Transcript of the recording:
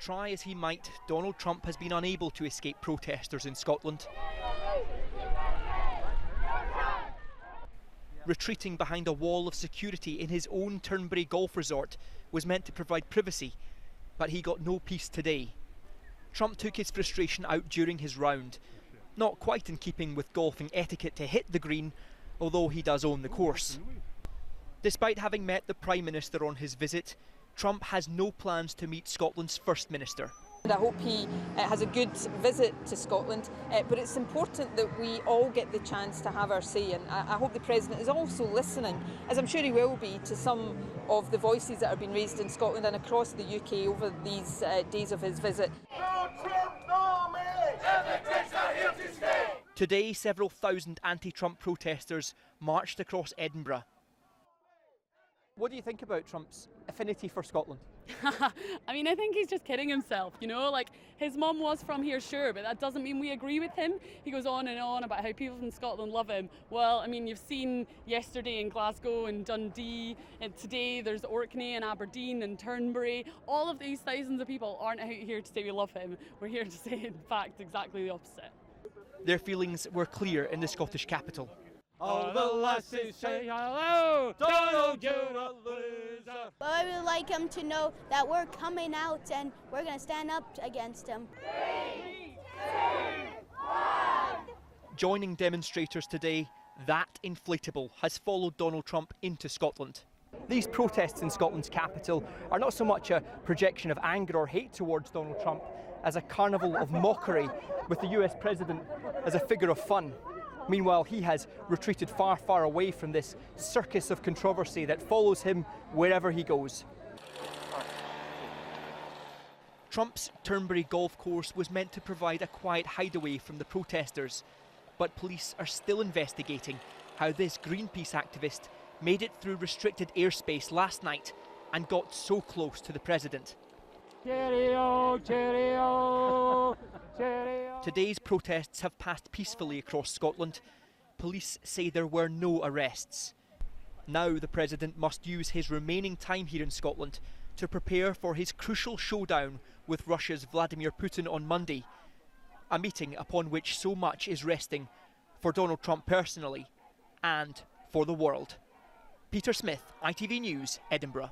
try as he might, Donald Trump has been unable to escape protesters in Scotland. Retreating behind a wall of security in his own Turnberrry golf resort was meant to provide privacy, but he got no peace today. Trump took his frustration out during his round, not quite in keeping with golfing etiquette to hit the green, although he does own the course. Despite having met the Prime Minister on his visit, Trump has no plans to meet Scotland's First Minister. I hope he has a good visit to Scotland, but it's important that we all get the chance to have our say, and I hope the President is also listening, as I'm sure he will be, to some of the voices that have been raised in Scotland and across the UK over these days of his visit. Today, several thousand anti-Trump protesters marched across Edinburgh. What do you think about Trump's affinity for Scotland? I mean, I think he's just kidding himself, you know, like his mum was from here, sure, but that doesn't mean we agree with him. He goes on and on about how people from Scotland love him. Well, I mean, you've seen yesterday in Glasgow and Dundee, and today there's Orkney and Aberdeen and Turnberry. All of these thousands of people aren't out here to say we love him. We're here to say, in fact, exactly the opposite. Their feelings were clear in the Scottish capital. All the lassies say hello, Donald, you're a loser. But I would like him to know that we're coming out and we're going to stand up against him. 3, 2, 1. Joining demonstrators today, that inflatable has followed Donald Trump into Scotland. These protests in Scotland's capital are not so much a projection of anger or hate towards Donald Trump as a carnival of mockery with the US president as a figure of fun. Meanwhile, he has retreated far, far away from this circus of controversy that follows him wherever he goes. Trump's Turnberrry golf course was meant to provide a quiet hideaway from the protesters, but police are still investigating how this Greenpeace activist made it through restricted airspace last night and got so close to the president. Cheerio, cheerio, cheerio. Today's protests have passed peacefully across Scotland. Police say there were no arrests. Now the president must use his remaining time here in Scotland to prepare for his crucial showdown with Russia's Vladimir Putin on Monday, a meeting upon which so much is resting for Donald Trump personally and for the world. Peter Smith, ITV News, Edinburgh.